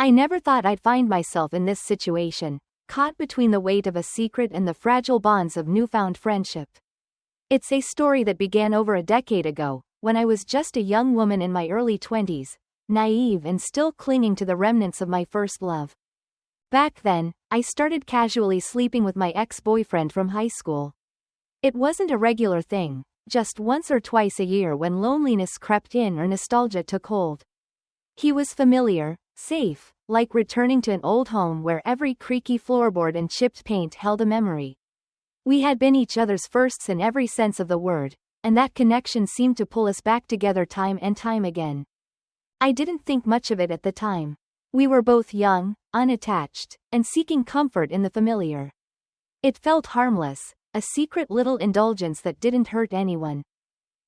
I never thought I'd find myself in this situation, caught between the weight of a secret and the fragile bonds of newfound friendship. It's a story that began over a decade ago, when I was just a young woman in my early 20s, naive and still clinging to the remnants of my first love. Back then, I started casually sleeping with my ex-boyfriend from high school. It wasn't a regular thing, just once or twice a year when loneliness crept in or nostalgia took hold. He was familiar, safe, like returning to an old home where every creaky floorboard and chipped paint held a memory. We had been each other's firsts in every sense of the word, and that connection seemed to pull us back together time and time again. I didn't think much of it at the time. We were both young, unattached, and seeking comfort in the familiar. It felt harmless, a secret little indulgence that didn't hurt anyone.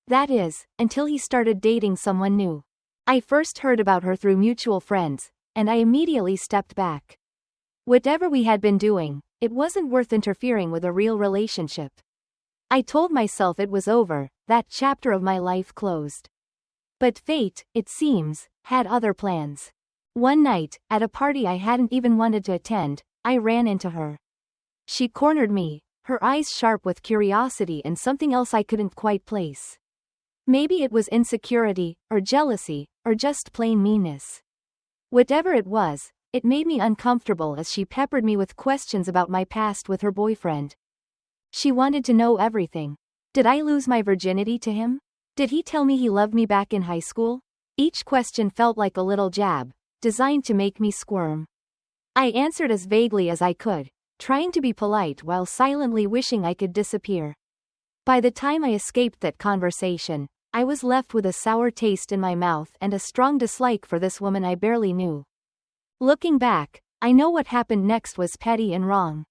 That is, until he started dating someone new. I first heard about her through mutual friends, and I immediately stepped back. Whatever we had been doing, it wasn't worth interfering with a real relationship. I told myself it was over, that chapter of my life closed. But fate, it seems, had other plans. One night, at a party I hadn't even wanted to attend, I ran into her. She cornered me, her eyes sharp with curiosity and something else I couldn't quite place. Maybe it was insecurity, or jealousy, or just plain meanness. Whatever it was, it made me uncomfortable as she peppered me with questions about my past with her boyfriend. She wanted to know everything. Did I lose my virginity to him? Did he tell me he loved me back in high school? Each question felt like a little jab, designed to make me squirm. I answered as vaguely as I could, trying to be polite while silently wishing I could disappear. By the time I escaped that conversation, I was left with a sour taste in my mouth and a strong dislike for this woman I barely knew. Looking back, I know what happened next was petty and wrong.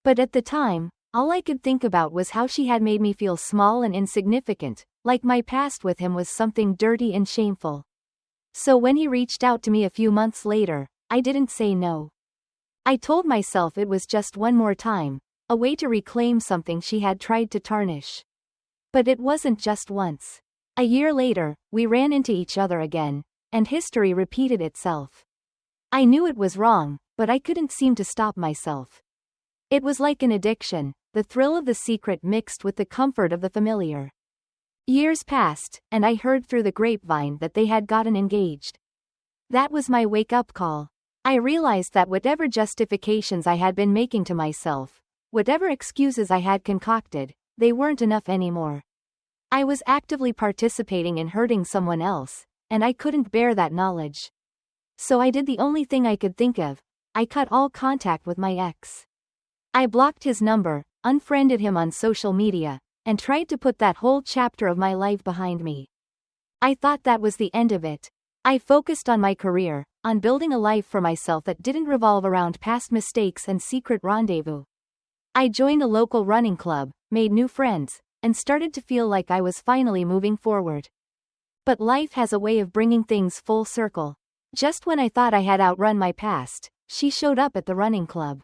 But at the time, all I could think about was how she had made me feel small and insignificant, like my past with him was something dirty and shameful. So when he reached out to me a few months later, I didn't say no. I told myself it was just one more time, a way to reclaim something she had tried to tarnish. But it wasn't just once. A year later, we ran into each other again, and history repeated itself. I knew it was wrong, but I couldn't seem to stop myself. It was like an addiction, the thrill of the secret mixed with the comfort of the familiar. Years passed, and I heard through the grapevine that they had gotten engaged. That was my wake-up call. I realized that whatever justifications I had been making to myself, whatever excuses I had concocted, they weren't enough anymore. I was actively participating in hurting someone else, and I couldn't bear that knowledge. So I did the only thing I could think of. I cut all contact with my ex. I blocked his number, unfriended him on social media, and tried to put that whole chapter of my life behind me. I thought that was the end of it. I focused on my career, on building a life for myself that didn't revolve around past mistakes and secret rendezvous. I joined a local running club, made new friends, and started to feel like I was finally moving forward. But life has a way of bringing things full circle. Just when I thought I had outrun my past, she showed up at the running club.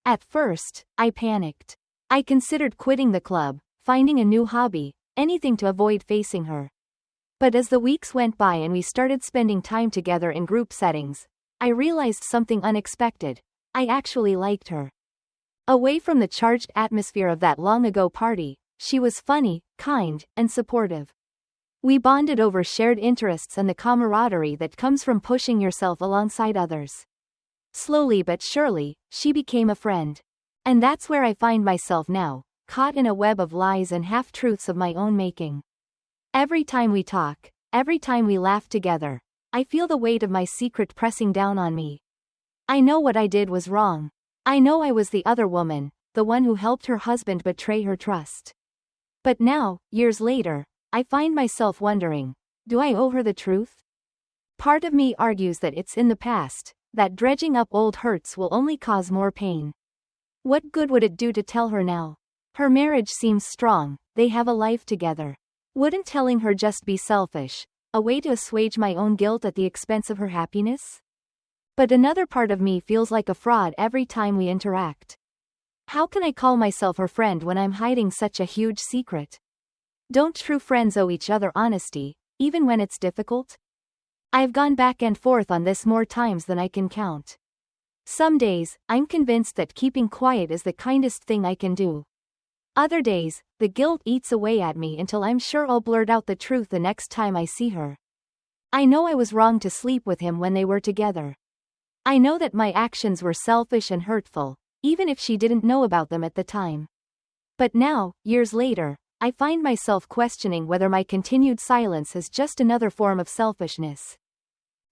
At first, I panicked. I considered quitting the club, finding a new hobby, anything to avoid facing her. But as the weeks went by and we started spending time together in group settings, I realized something unexpected. I actually liked her. Away from the charged atmosphere of that long-ago party, she was funny, kind, and supportive. We bonded over shared interests and the camaraderie that comes from pushing yourself alongside others. Slowly but surely, she became a friend. And that's where I find myself now, caught in a web of lies and half-truths of my own making. Every time we talk, every time we laugh together, I feel the weight of my secret pressing down on me. I know what I did was wrong. I know I was the other woman, the one who helped her husband betray her trust. But now, years later, I find myself wondering, do I owe her the truth? Part of me argues that it's in the past, that dredging up old hurts will only cause more pain. What good would it do to tell her now? Her marriage seems strong, they have a life together. Wouldn't telling her just be selfish, a way to assuage my own guilt at the expense of her happiness? But another part of me feels like a fraud every time we interact. How can I call myself her friend when I'm hiding such a huge secret? Don't true friends owe each other honesty, even when it's difficult? I've gone back and forth on this more times than I can count. Some days, I'm convinced that keeping quiet is the kindest thing I can do. Other days, the guilt eats away at me until I'm sure I'll blurt out the truth the next time I see her. I know I was wrong to sleep with him when they were together. I know that my actions were selfish and hurtful, even if she didn't know about them at the time. But now, years later, I find myself questioning whether my continued silence is just another form of selfishness.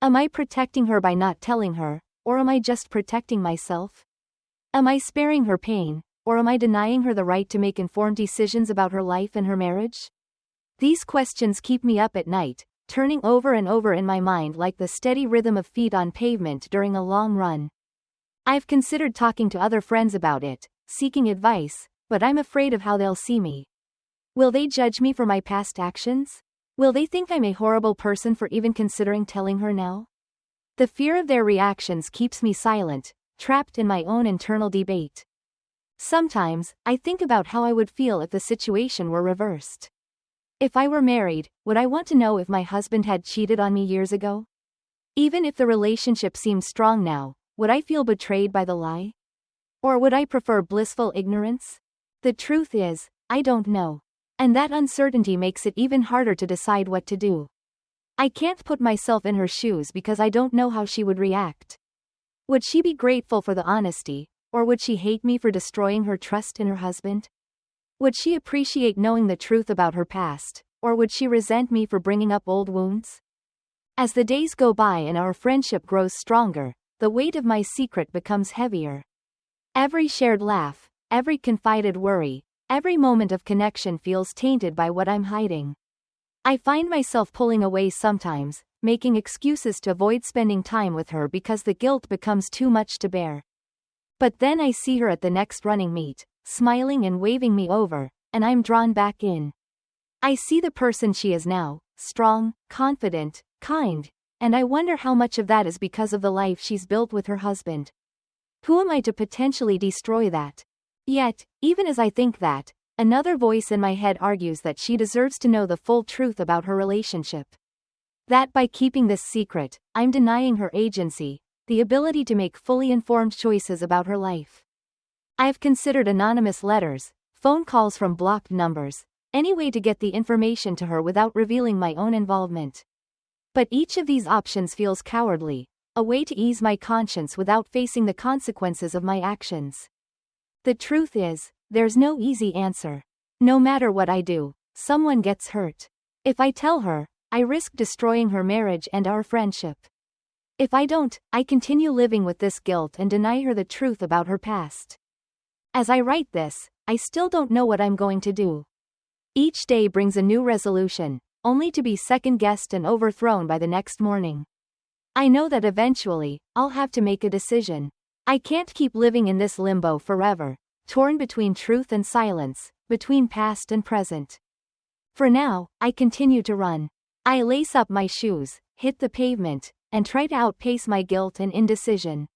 Am I protecting her by not telling her, or am I just protecting myself? Am I sparing her pain, or am I denying her the right to make informed decisions about her life and her marriage? These questions keep me up at night, turning over and over in my mind like the steady rhythm of feet on pavement during a long run. I've considered talking to other friends about it, seeking advice, but I'm afraid of how they'll see me. Will they judge me for my past actions? Will they think I'm a horrible person for even considering telling her now? The fear of their reactions keeps me silent, trapped in my own internal debate. Sometimes, I think about how I would feel if the situation were reversed. If I were married, would I want to know if my husband had cheated on me years ago? Even if the relationship seemed strong now, would I feel betrayed by the lie? Or would I prefer blissful ignorance? The truth is, I don't know. And that uncertainty makes it even harder to decide what to do. I can't put myself in her shoes because I don't know how she would react. Would she be grateful for the honesty, or would she hate me for destroying her trust in her husband? Would she appreciate knowing the truth about her past, or would she resent me for bringing up old wounds? As the days go by and our friendship grows stronger, the weight of my secret becomes heavier. Every shared laugh, every confided worry, every moment of connection feels tainted by what I'm hiding. I find myself pulling away sometimes, making excuses to avoid spending time with her because the guilt becomes too much to bear. But then I see her at the next running meet, smiling and waving me over, and I'm drawn back in. I see the person she is now, strong, confident, kind, and I wonder how much of that is because of the life she's built with her husband. Who am I to potentially destroy that? Yet, even as I think that, another voice in my head argues that she deserves to know the full truth about her relationship. That by keeping this secret, I'm denying her agency, the ability to make fully informed choices about her life. I've considered anonymous letters, phone calls from blocked numbers, any way to get the information to her without revealing my own involvement. But each of these options feels cowardly, a way to ease my conscience without facing the consequences of my actions. The truth is, there's no easy answer. No matter what I do, someone gets hurt. If I tell her, I risk destroying her marriage and our friendship. If I don't, I continue living with this guilt and deny her the truth about her past. As I write this, I still don't know what I'm going to do. Each day brings a new resolution, only to be second-guessed and overthrown by the next morning. I know that eventually, I'll have to make a decision. I can't keep living in this limbo forever, torn between truth and silence, between past and present. For now, I continue to run. I lace up my shoes, hit the pavement, and try to outpace my guilt and indecision.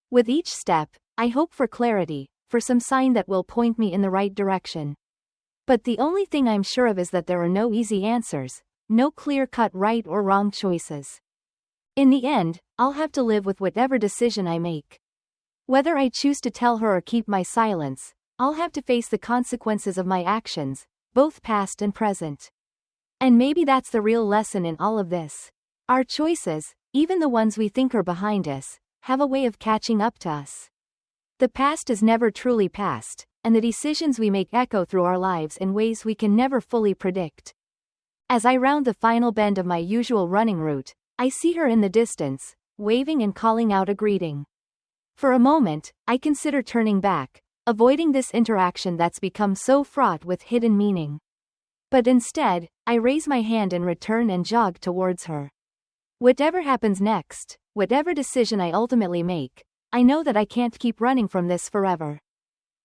With each step, I hope for clarity, for some sign that will point me in the right direction. But the only thing I'm sure of is that there are no easy answers, no clear-cut right or wrong choices. In the end, I'll have to live with whatever decision I make. Whether I choose to tell her or keep my silence, I'll have to face the consequences of my actions, both past and present. And maybe that's the real lesson in all of this. Our choices, even the ones we think are behind us, have a way of catching up to us. The past is never truly past, and the decisions we make echo through our lives in ways we can never fully predict. As I round the final bend of my usual running route, I see her in the distance, waving and calling out a greeting. For a moment, I consider turning back, avoiding this interaction that's become so fraught with hidden meaning. But instead, I raise my hand in return and jog towards her. Whatever happens next, whatever decision I ultimately make, I know that I can't keep running from this forever.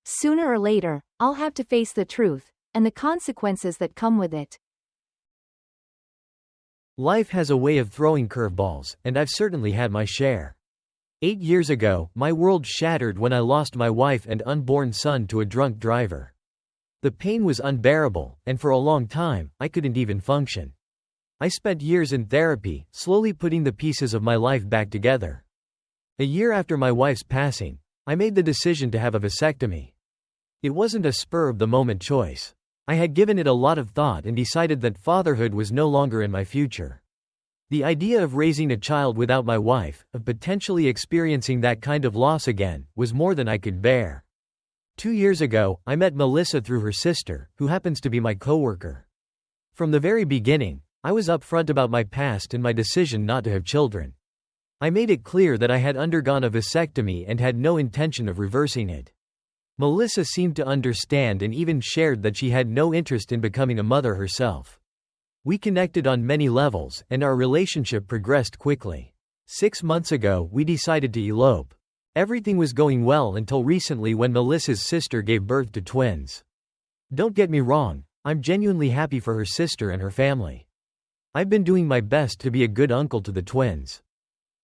Sooner or later, I'll have to face the truth, and the consequences that come with it. Life has a way of throwing curveballs, and I've certainly had my share. 8 years ago, my world shattered when I lost my wife and unborn son to a drunk driver. The pain was unbearable, and for a long time, I couldn't even function. I spent years in therapy, slowly putting the pieces of my life back together. A year after my wife's passing, I made the decision to have a vasectomy. It wasn't a spur-of-the-moment choice. I had given it a lot of thought and decided that fatherhood was no longer in my future. The idea of raising a child without my wife, of potentially experiencing that kind of loss again, was more than I could bear. 2 years ago, I met Melissa through her sister, who happens to be my coworker. From the very beginning, I was upfront about my past and my decision not to have children. I made it clear that I had undergone a vasectomy and had no intention of reversing it. Melissa seemed to understand and even shared that she had no interest in becoming a mother herself. We connected on many levels, and our relationship progressed quickly. 6 months ago, we decided to elope. Everything was going well until recently when Melissa's sister gave birth to twins. Don't get me wrong, I'm genuinely happy for her sister and her family. I've been doing my best to be a good uncle to the twins.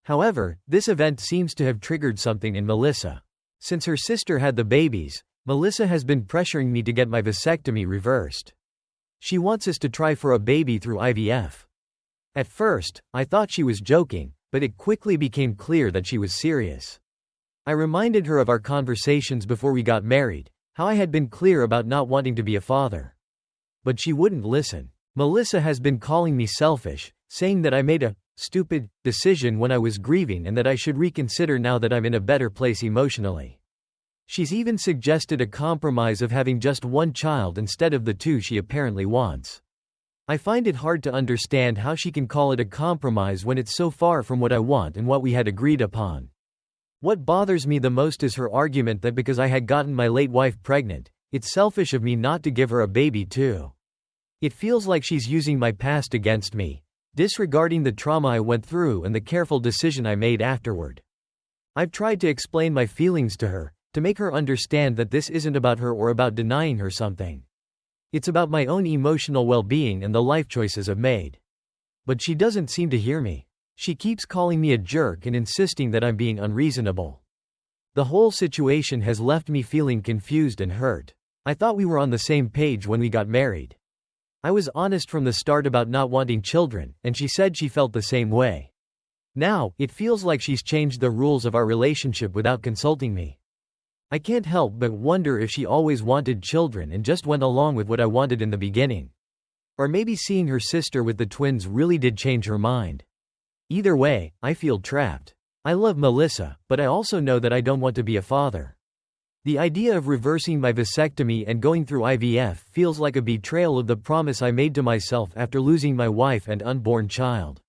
However, this event seems to have triggered something in Melissa. Since her sister had the babies, Melissa has been pressuring me to get my vasectomy reversed. She wants us to try for a baby through IVF. At first, I thought she was joking, but it quickly became clear that she was serious. I reminded her of our conversations before we got married, how I had been clear about not wanting to be a father. But she wouldn't listen. Melissa has been calling me selfish, saying that I made a stupid decision when I was grieving and that I should reconsider now that I'm in a better place emotionally. She's even suggested a compromise of having just one child instead of the two she apparently wants. I find it hard to understand how she can call it a compromise when it's so far from what I want and what we had agreed upon. What bothers me the most is her argument that because I had gotten my late wife pregnant, it's selfish of me not to give her a baby too. It feels like she's using my past against me, disregarding the trauma I went through and the careful decision I made afterward. I've tried to explain my feelings to her, to make her understand that this isn't about her or about denying her something. It's about my own emotional well-being and the life choices I've made. But she doesn't seem to hear me. She keeps calling me a jerk and insisting that I'm being unreasonable. The whole situation has left me feeling confused and hurt. I thought we were on the same page when we got married. I was honest from the start about not wanting children, and she said she felt the same way. Now, it feels like she's changed the rules of our relationship without consulting me. I can't help but wonder if she always wanted children and just went along with what I wanted in the beginning. Or maybe seeing her sister with the twins really did change her mind. Either way, I feel trapped. I love Melissa, but I also know that I don't want to be a father. The idea of reversing my vasectomy and going through IVF feels like a betrayal of the promise I made to myself after losing my wife and unborn child.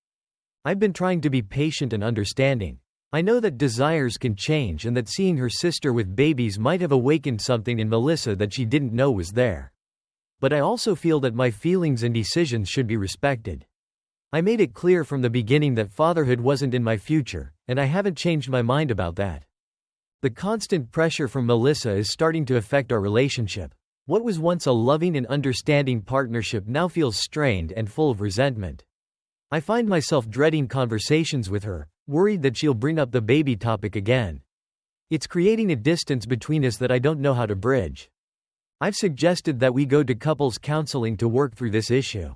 I've been trying to be patient and understanding. I know that desires can change and that seeing her sister with babies might have awakened something in Melissa that she didn't know was there. But I also feel that my feelings and decisions should be respected. I made it clear from the beginning that fatherhood wasn't in my future, and I haven't changed my mind about that. The constant pressure from Melissa is starting to affect our relationship. What was once a loving and understanding partnership now feels strained and full of resentment. I find myself dreading conversations with her, worried that she'll bring up the baby topic again. It's creating a distance between us that I don't know how to bridge. I've suggested that we go to couples counseling to work through this issue.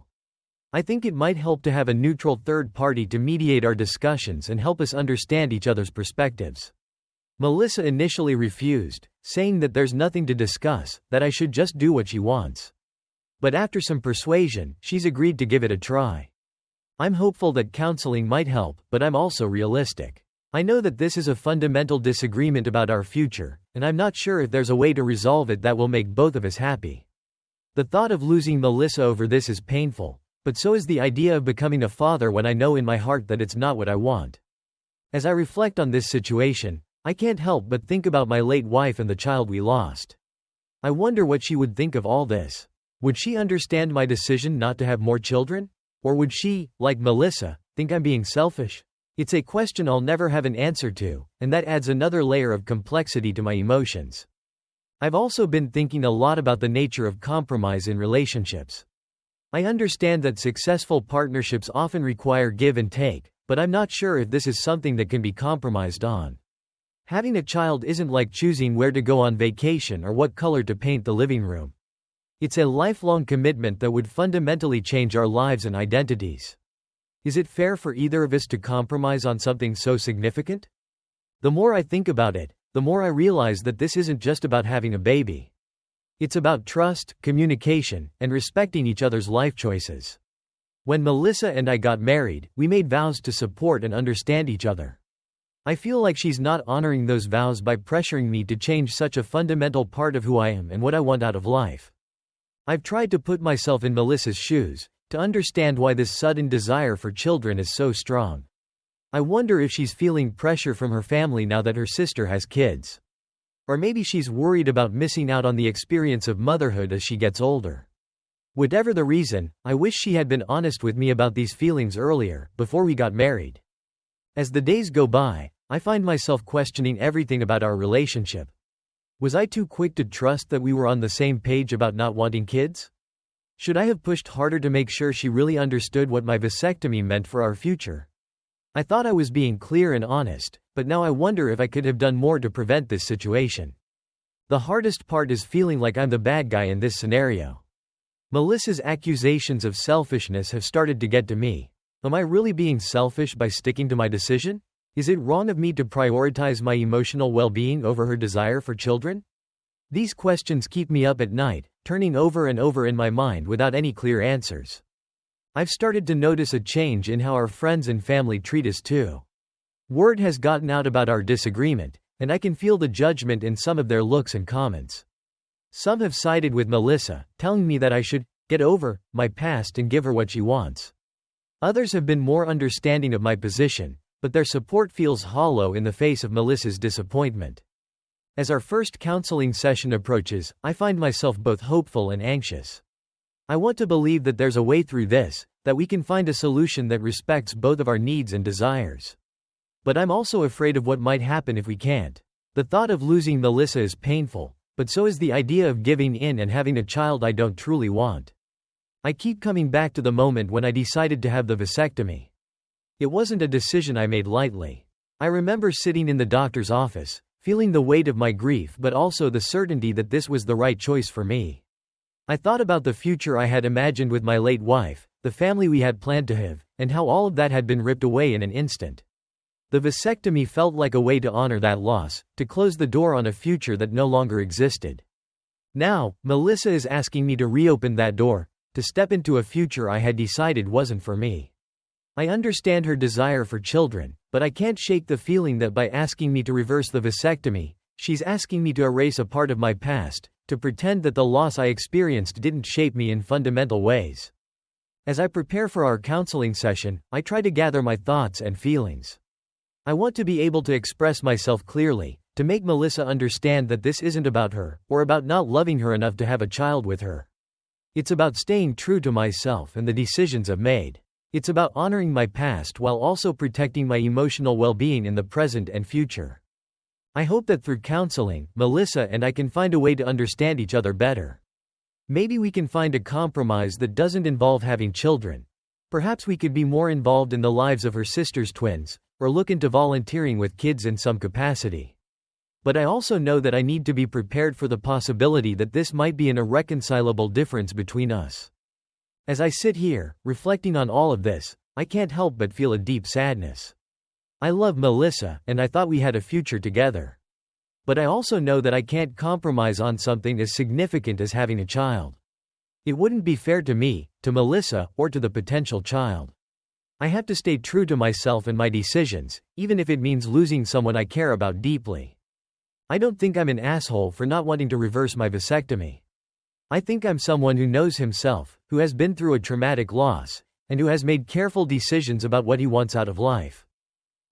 I think it might help to have a neutral third party to mediate our discussions and help us understand each other's perspectives. Melissa initially refused, saying that there's nothing to discuss, that I should just do what she wants. But after some persuasion, she's agreed to give it a try. I'm hopeful that counseling might help, but I'm also realistic. I know that this is a fundamental disagreement about our future, and I'm not sure if there's a way to resolve it that will make both of us happy. The thought of losing Melissa over this is painful, but so is the idea of becoming a father when I know in my heart that it's not what I want. As I reflect on this situation, I can't help but think about my late wife and the child we lost. I wonder what she would think of all this. Would she understand my decision not to have more children? Or would she, like Melissa, think I'm being selfish? It's a question I'll never have an answer to, and that adds another layer of complexity to my emotions. I've also been thinking a lot about the nature of compromise in relationships. I understand that successful partnerships often require give and take, but I'm not sure if this is something that can be compromised on. Having a child isn't like choosing where to go on vacation or what color to paint the living room. It's a lifelong commitment that would fundamentally change our lives and identities. Is it fair for either of us to compromise on something so significant? The more I think about it, the more I realize that this isn't just about having a baby. It's about trust, communication, and respecting each other's life choices. When Melissa and I got married, we made vows to support and understand each other. I feel like she's not honoring those vows by pressuring me to change such a fundamental part of who I am and what I want out of life. I've tried to put myself in Melissa's shoes, to understand why this sudden desire for children is so strong. I wonder if she's feeling pressure from her family now that her sister has kids. Or maybe she's worried about missing out on the experience of motherhood as she gets older. Whatever the reason, I wish she had been honest with me about these feelings earlier, before we got married. As the days go by, I find myself questioning everything about our relationship. Was I too quick to trust that we were on the same page about not wanting kids? Should I have pushed harder to make sure she really understood what my vasectomy meant for our future? I thought I was being clear and honest, but now I wonder if I could have done more to prevent this situation. The hardest part is feeling like I'm the bad guy in this scenario. Melissa's accusations of selfishness have started to get to me. Am I really being selfish by sticking to my decision? Is it wrong of me to prioritize my emotional well-being over her desire for children? These questions keep me up at night, turning over and over in my mind without any clear answers. I've started to notice a change in how our friends and family treat us too. Word has gotten out about our disagreement, and I can feel the judgment in some of their looks and comments. Some have sided with Melissa, telling me that I should get over my past and give her what she wants. Others have been more understanding of my position, but their support feels hollow in the face of Melissa's disappointment. As our first counseling session approaches, I find myself both hopeful and anxious. I want to believe that there's a way through this, that we can find a solution that respects both of our needs and desires. But I'm also afraid of what might happen if we can't. The thought of losing Melissa is painful, but so is the idea of giving in and having a child I don't truly want. I keep coming back to the moment when I decided to have the vasectomy. It wasn't a decision I made lightly. I remember sitting in the doctor's office, feeling the weight of my grief but also the certainty that this was the right choice for me. I thought about the future I had imagined with my late wife, the family we had planned to have, and how all of that had been ripped away in an instant. The vasectomy felt like a way to honor that loss, to close the door on a future that no longer existed. Now, Melissa is asking me to reopen that door, to step into a future I had decided wasn't for me. I understand her desire for children, but I can't shake the feeling that by asking me to reverse the vasectomy, she's asking me to erase a part of my past, to pretend that the loss I experienced didn't shape me in fundamental ways. As I prepare for our counseling session, I try to gather my thoughts and feelings. I want to be able to express myself clearly, to make Melissa understand that this isn't about her, or about not loving her enough to have a child with her. It's about staying true to myself and the decisions I've made. It's about honoring my past while also protecting my emotional well-being in the present and future. I hope that through counseling, Melissa and I can find a way to understand each other better. Maybe we can find a compromise that doesn't involve having children. Perhaps we could be more involved in the lives of her sister's twins, or look into volunteering with kids in some capacity. But I also know that I need to be prepared for the possibility that this might be an irreconcilable difference between us. As I sit here, reflecting on all of this, I can't help but feel a deep sadness. I love Melissa, and I thought we had a future together. But I also know that I can't compromise on something as significant as having a child. It wouldn't be fair to me, to Melissa, or to the potential child. I have to stay true to myself and my decisions, even if it means losing someone I care about deeply. I don't think I'm an asshole for not wanting to reverse my vasectomy. I think I'm someone who knows himself, who has been through a traumatic loss, and who has made careful decisions about what he wants out of life.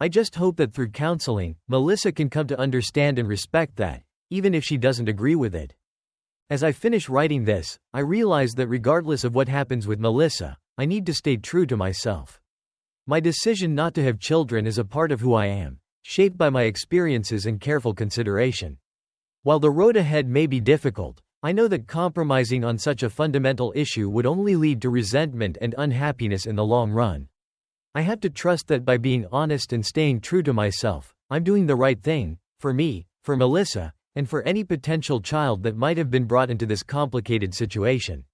I just hope that through counseling, Melissa can come to understand and respect that, even if she doesn't agree with it. As I finish writing this, I realize that regardless of what happens with Melissa, I need to stay true to myself. My decision not to have children is a part of who I am, shaped by my experiences and careful consideration. While the road ahead may be difficult, I know that compromising on such a fundamental issue would only lead to resentment and unhappiness in the long run. I have to trust that by being honest and staying true to myself, I'm doing the right thing, for me, for Melissa, and for any potential child that might have been brought into this complicated situation.